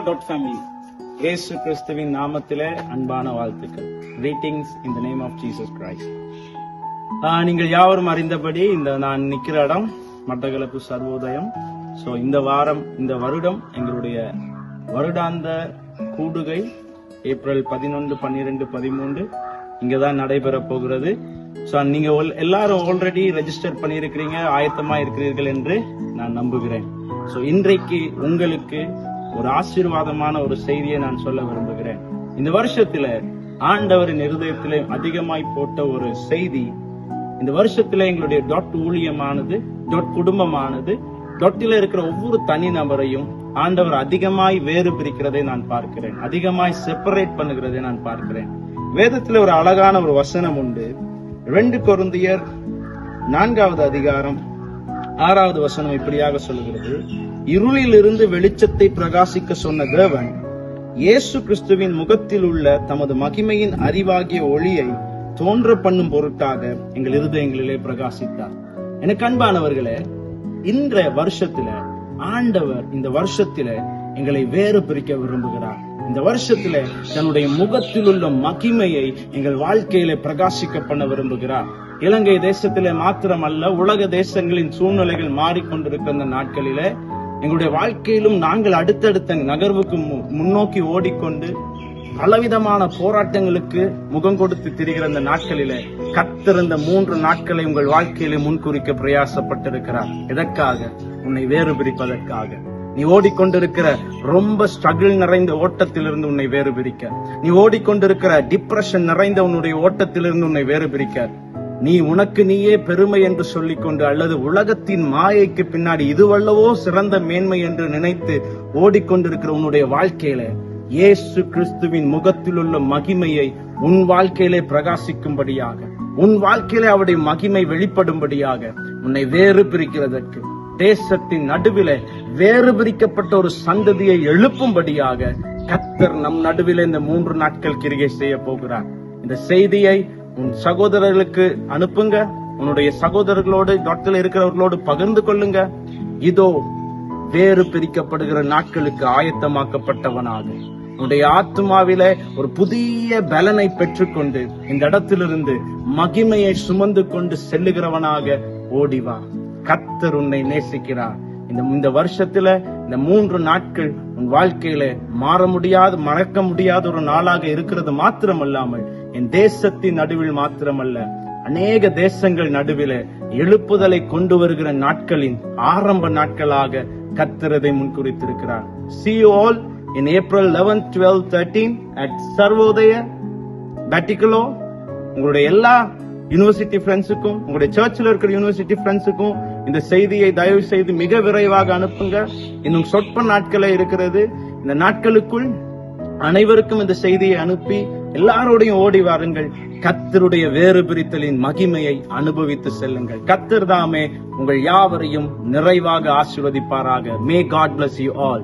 family. இயேசு கிறிஸ்துவின் நாமத்திலே அன்பான வாழ்த்துக்கள். Greetings in the name of Jesus Christ. நீங்கள் யாவரும் அறிந்தபடி நான் நிக்கிற இடம் மட்டக்களப்பு சர்வோதயம். இந்த வாரம் இந்த வருடம் எங்களுடைய வருடாந்த கூடுகை ஏப்ரல் 11, 12, 13 இங்கதான் நடைபெற போகிறது. நீங்க எல்லாரும் ஆல்ரெடி ரெஜிஸ்டர் பண்ணியிருக்கிறீங்க, ஆயத்தமா இருக்கிறீர்கள் என்று நான் நம்புகிறேன். இன்றைக்கு உங்களுக்கு ஒரு ஆசீர்வாதமான ஒரு செய்தியை நான் சொல்ல விரும்புகிறேன். இந்த வருஷத்துல ஆண்டவரின் இருதயத்திலே அதிகமாய் போட்ட ஒரு செய்தி, இந்த வருஷத்துல எங்களுடைய ஊழியமானது, குடும்பமானது, இருக்கிற ஒவ்வொரு தனி நபரையும் ஆண்டவர் அதிகமாய் வேறு பிரிக்கிறதை நான் பார்க்கிறேன், அதிகமாய் செப்பரேட் பண்ணுகிறதை நான் பார்க்கிறேன். வேதத்துல ஒரு அழகான ஒரு வசனம் உண்டு. 2 கொரிந்தியர் 4வது அதிகாரம் 6வது வசனம் இப்படியாக சொல்லுகிறது: இருளில் இருந்து வெளிச்சத்தை பிரகாசிக்க சொன்ன தேவன் இயேசு கிறிஸ்துவின் முகத்தில் உள்ள தமது மகிமையின் அறிவாகிய ஒளியை தோன்ற பண்ணும் பொருட்டாக எங்கள் இருதயங்களிலே பிரகாசித்தார். எனக்கு அன்பானவர்களே, இந்த வருஷத்துல ஆண்டவர் இந்த வருஷத்துல எங்களை வேறு பிரிக்க விரும்புகிறார். இந்த வருஷத்துல தன்னுடைய முகத்தில் உள்ள மகிமையை எங்கள் வாழ்க்கையில பிரகாசிக்க பண்ண விரும்புகிறார். இலங்கை தேசத்திலே மாத்திரமல்ல, உலக தேசங்களின் சூழ்நிலைகள் மாறிக்கொண்டிருக்கிற இந்த நாட்களிலே எங்களுடைய வாழ்க்கையிலும் நாங்கள் அடுத்தடுத்த நகர்வுக்கு முன்னோக்கி ஓடிக்கொண்டு பலவிதமான போராட்டங்களுக்கு முகம் கொடுத்து திரிகிற இந்த நாட்களிலே கர்த்தர் இந்த 3 நாட்களை உங்கள் வாழ்க்கையிலே முன்குறிக்க பிரயாசப்பட்டிருக்கிறார். எதற்காக? உன்னை வேறு பிரிப்பதற்காக. நீ ஓடிக்கொண்டிருக்கிற ரொம்ப ஸ்ட்ரகிள் நிறைந்த ஓட்டத்திலிருந்து உன்னை வேறு பிரிக்க, நீ ஓடிக்கொண்டிருக்கிற டிப்ரெஷன் நிறைந்த உன்னுடைய ஓட்டத்திலிருந்து உன்னை வேறு பிரிக்க, நீ உனக்கு நீயே பெருமை என்று சொல்லிக்கொண்டு அல்லது உலகத்தின் மாயைக்கு பின்னாடி இதுவல்லவோ சிறந்த மேன்மை என்று நினைத்து ஓடிக்கொண்டிருக்கிற உன்னுடைய வாழ்க்கையில இயேசு கிறிஸ்துவின் முகத்தில் உள்ள மகிமையை உன் வாழ்க்கையிலே பிரகாசிக்கும்படியாக, உன் வாழ்க்கையிலே அவருடைய மகிமை வெளிப்படும்படியாக உன்னை வேறு பிரிக்கிறதற்கு, தேசத்தின் நடுவிலே வேறு பிரிக்கப்பட்ட ஒரு சந்ததியை எழுப்பும்படியாக கர்த்தர் நம் நடுவிலே இந்த 3 நாட்கள் கிரியை செய்ய போகிறார். இந்த செய்தியை உன் சகோதரர்களுக்கு அனுப்புங்க. உன்னுடைய சகோதரர்களோடு, டாக்டர் இருக்கிறவர்களோடு பகிர்ந்து கொள்ளுங்க. இதோ வேறு பிரிக்கப்படுகிற நாட்களுக்கு ஆயத்தமாக்கப்பட்டவனாக உன்னுடைய ஆத்மாவில ஒரு புதிய பலனை பெற்றுக்கொண்டு இந்த இடத்திலிருந்து மகிமையை சுமந்து கொண்டு செல்லுகிறவனாக ஓடிவா. கர்த்தர் உன்னை நேசிக்கிறார். இந்த வருஷத்துல இந்த 3 நாட்கள் உன் வாழ்க்கையில மாற முடியாது, மறக்க முடியாத ஒரு நாளாக இருக்கிறது மாத்திரமல்லாமல், என் தேசத்தின் நடுவில் மாத்திரமல்ல, அநேக தேசங்கள் நடுவில எழுப்புதலை கொண்டு வருகிற நாட்களின் ஆரம்ப நாட்களாக கர்த்தரதை முன்குறித்திருக்கிறார். See you all in April 11, 12, 13 at Sarvodaya Batikalo. உங்களுடைய எல்லா யூனிவர்சிட்டி ஃப்ரெண்ட்ஸுக்கும், உங்களுடைய சர்ச்சில் இருக்கிற யூனிவர்சிட்டி ஃப்ரெண்ட்ஸுக்கும் இந்த செய்தியை தயவு செய்து மிக விரைவாக அனுப்புங்க. இன்னும் சொற்ப நாட்களே இருக்கிறது. இந்த நாட்களுக்குள் அனைவருக்கும் இந்த செய்தியை அனுப்பி எல்லாரோடையும் ஓடி வாருங்கள். கர்த்தருடைய வேறு பிரித்தலின் மகிமையை அனுபவித்து செல்லுங்கள். கர்த்தர் தாமே உங்கள் யாவரையும் நிறைவாக ஆசீர்வதிப்பாராக. May God bless you all.